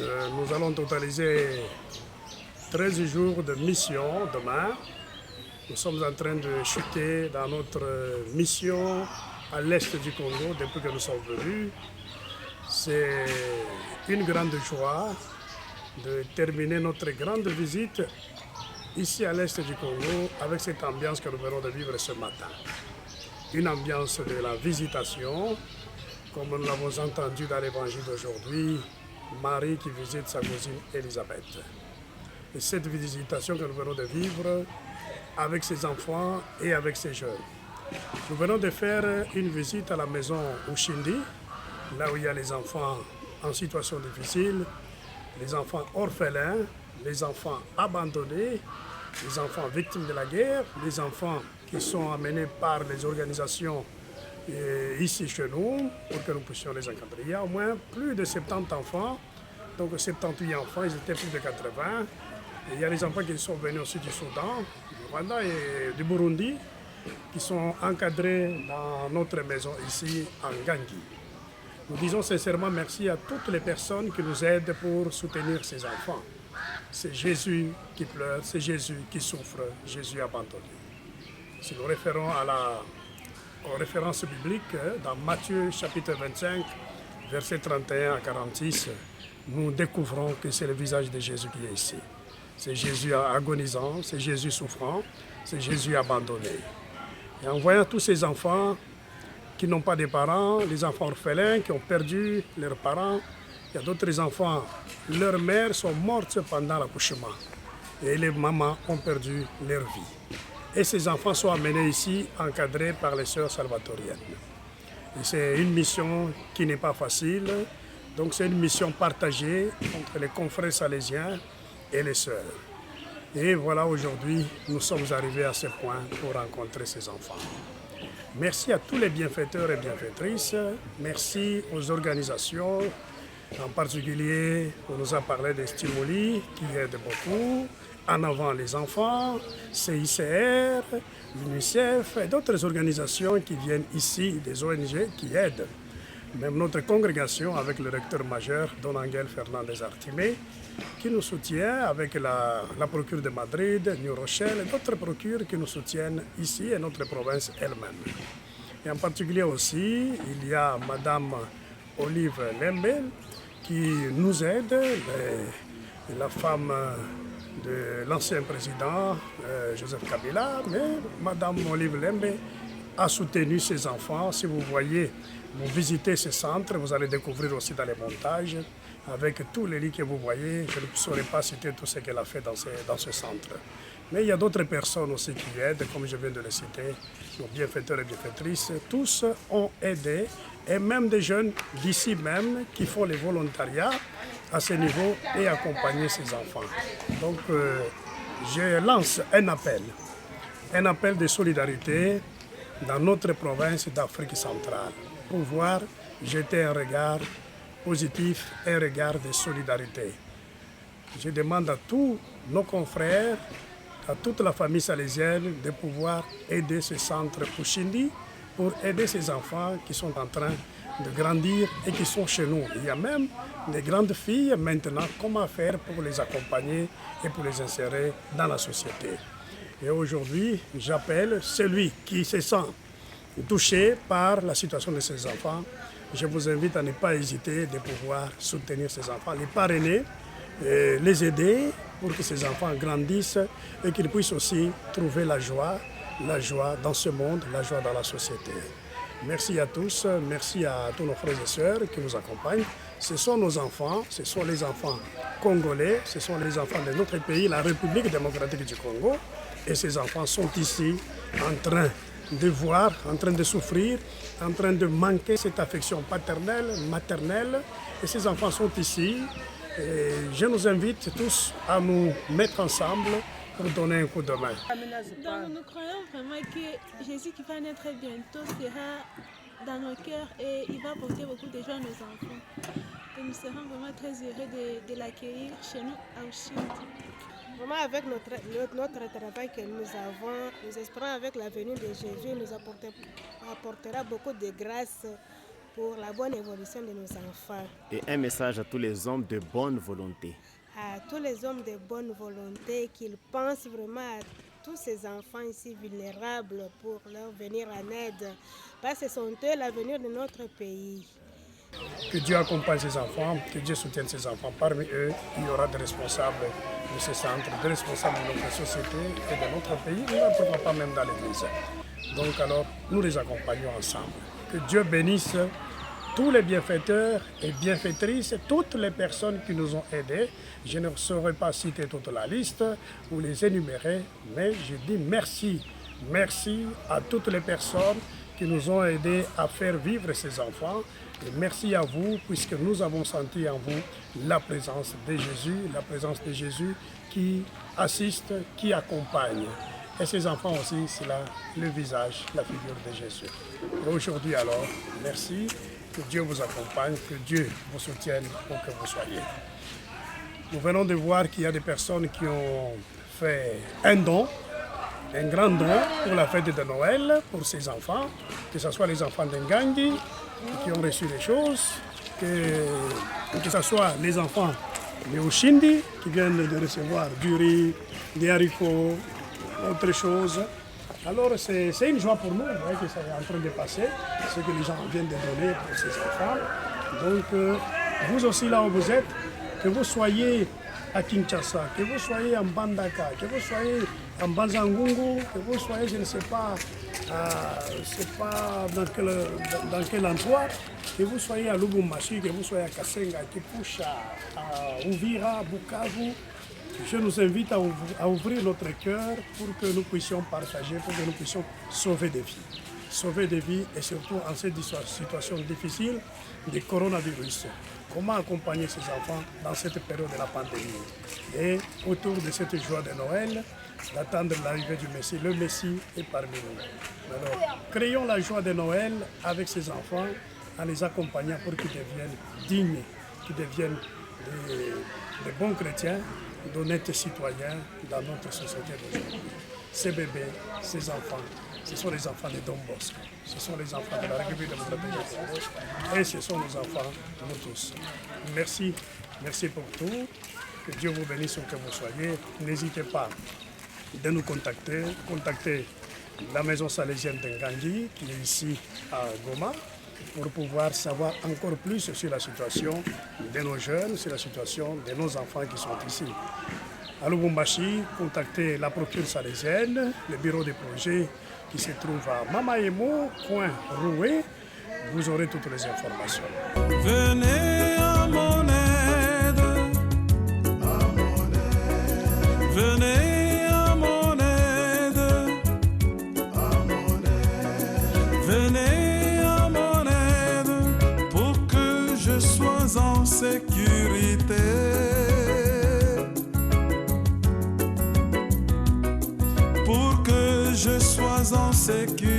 Nous allons totaliser 13 jours de mission demain. Nous sommes en train de chuter dans notre mission à l'est du Congo depuis que nous sommes venus. C'est une grande joie de terminer notre grande visite ici à l'est du Congo avec cette ambiance que nous venons de vivre ce matin. Une ambiance de la visitation, comme nous l'avons entendu dans l'évangile d'aujourd'hui, Marie qui visite sa cousine Élisabeth. Et cette visitation que nous venons de vivre avec ses enfants et avec ses jeunes. Nous venons de faire une visite à la maison Ushindi, là où il y a les enfants en situation difficile, les enfants orphelins, les enfants abandonnés, les enfants victimes de la guerre, les enfants qui sont amenés par les organisations ici chez nous pour que nous puissions les encadrer. Il y a au moins plus de 70 enfants, donc 78 enfants, ils étaient plus de 80. Et il y a les enfants qui sont venus aussi du Soudan, du Rwanda et du Burundi, qui sont encadrés dans notre maison ici en Gangui. Nous disons sincèrement merci à toutes les personnes qui nous aident pour soutenir ces enfants. C'est Jésus qui pleure, c'est Jésus qui souffre, Jésus abandonné. Si nous référons aux références bibliques, dans Matthieu chapitre 25, versets 31 à 46, nous découvrons que c'est le visage de Jésus qui est ici. C'est Jésus agonisant, c'est Jésus souffrant, c'est Jésus abandonné. Et en voyant tous ces enfants qui n'ont pas de parents, les enfants orphelins qui ont perdu leurs parents, il y a d'autres enfants, leurs mères sont mortes pendant l'accouchement et les mamans ont perdu leur vie. Et ces enfants sont amenés ici, encadrés par les sœurs salvatoriennes. Et c'est une mission qui n'est pas facile, donc c'est une mission partagée entre les confrères salésiens et les sœurs. Et voilà, aujourd'hui, nous sommes arrivés à ce point pour rencontrer ces enfants. Merci à tous les bienfaiteurs et bienfaitrices. Merci aux organisations, en particulier, on nous a parlé des Stimuli qui aident beaucoup. En avant les enfants, CICR, l'UNICEF et d'autres organisations qui viennent ici, des ONG qui aident. Même notre congrégation avec le recteur majeur, Don Angel Fernandez Artimé, qui nous soutient avec la procure de Madrid, New Rochelle et d'autres procures qui nous soutiennent ici et notre province elle-même. Et en particulier aussi, il y a Madame Olive Lembe qui nous aide, la femme de l'ancien président Joseph Kabila, mais Madame Olive Lembe a soutenu ses enfants. Si vous voyez, vous visitez ce centre, vous allez découvrir aussi dans les montages, avec tous les lits que vous voyez, je ne saurais pas citer tout ce qu'elle a fait dans ce centre. Mais il y a d'autres personnes aussi qui aident, comme je viens de le citer, nos bienfaiteurs et bienfaitrices, tous ont aidé, et même des jeunes d'ici même qui font les volontariats à ce niveau et accompagner ces enfants. Donc je lance un appel de solidarité dans notre province d'Afrique centrale, pour pouvoir jeter un regard positif, un regard de solidarité. Je demande à tous nos confrères, à toute la famille salésienne de pouvoir aider ce centre Ushindi pour aider ces enfants qui sont en train de grandir et qui sont chez nous. Il y a même des grandes filles maintenant, comment faire pour les accompagner et pour les insérer dans la société. Et aujourd'hui, j'appelle celui qui se sent touché par la situation de ces enfants. Je vous invite à ne pas hésiter de pouvoir soutenir ces enfants, les parrainer, les aider pour que ces enfants grandissent et qu'ils puissent aussi trouver la joie dans ce monde, la joie dans la société. Merci à tous, merci à tous nos frères et sœurs qui nous accompagnent. Ce sont nos enfants, ce sont les enfants congolais, ce sont les enfants de notre pays, la République démocratique du Congo. Et ces enfants sont ici en train de voir, en train de souffrir, en train de manquer cette affection paternelle, maternelle. Et ces enfants sont ici. Et je nous invite tous à nous mettre ensemble pour donner un coup de main. Donc nous croyons vraiment que Jésus qui va naître bientôt sera dans nos cœurs et il va porter beaucoup de joie à nos enfants. Et nous serons vraiment très heureux de l'accueillir chez nous à Ushindi. Vraiment avec notre travail que nous avons, nous espérons avec la venue de Jésus, nous apportera beaucoup de grâce pour la bonne évolution de nos enfants. Et un message à tous les hommes de bonne volonté. À tous les hommes de bonne volonté qu'ils pensent vraiment à tous ces enfants ici vulnérables pour leur venir en aide. Parce que ce sont eux l'avenir de notre pays. Que Dieu accompagne ces enfants, que Dieu soutienne ces enfants. Parmi eux, il y aura des responsables de ces centres, des responsables de notre société et de notre pays, mais pourquoi pas même dans l'Église. Donc alors, nous les accompagnons ensemble. Que Dieu bénisse tous les bienfaiteurs et bienfaitrices, toutes les personnes qui nous ont aidés. Je ne saurais pas citer toute la liste ou les énumérer, mais je dis merci. Merci à toutes les personnes qui nous ont aidés à faire vivre ces enfants. Et merci à vous, puisque nous avons senti en vous la présence de Jésus qui assiste, qui accompagne. Et ces enfants aussi, c'est là le visage, la figure de Jésus. Et aujourd'hui alors, merci, que Dieu vous accompagne, que Dieu vous soutienne où que vous soyez. Nous venons de voir qu'il y a des personnes qui ont fait un don, un grand don pour la fête de Noël, pour ces enfants, que ce soit les enfants d'Ngandi, qui ont reçu des choses, que ce soit les enfants de Oshindi, qui viennent de recevoir du riz, des haricots, autre chose. Alors c'est une joie pour nous, vous voyez que c'est en train de passer, ce que les gens viennent de donner pour ces enfants. Donc vous aussi là où vous êtes, que vous soyez à Kinshasa, que vous soyez en Bandaka, que vous soyez en Banzangungu, que vous soyez, je ne sais pas, dans quel endroit, que vous soyez à Lubumbashi, que vous soyez à Kasenga, Kipusha, à Uvira, Bukavu, je nous invite à ouvrir notre cœur pour que nous puissions partager, pour que nous puissions sauver des vies. Sauver des vies et surtout en cette situation difficile du coronavirus. Comment accompagner ces enfants dans cette période de la pandémie. Et autour de cette joie de Noël, d'attendre l'arrivée du Messie. Le Messie est parmi nous. Alors, créons la joie de Noël avec ces enfants en les accompagnant pour qu'ils deviennent dignes, qu'ils deviennent des bons chrétiens, d'honnêtes citoyens dans notre société d'aujourd'hui. Ces bébés, ces enfants, ce sont les enfants de Don Bosco, ce sont les enfants de la République démocratique du Congo et ce sont nos enfants, nous tous. Merci, merci pour tout. Que Dieu vous bénisse où que vous soyez. N'hésitez pas de nous contacter. Contactez la maison salésienne d'Ngandi qui est ici à Goma pour pouvoir savoir encore plus sur la situation de nos jeunes, sur la situation de nos enfants qui sont ici. À Lubumbashi, contactez la procure salésienne, le bureau de projet qui se trouve à Mamaemo, coin Roué. Vous aurez toutes les informations. Venez à mon aide, venez à mon aide, venez à mon aide pour que je sois en sécurité. Pour que je sois en sécurité.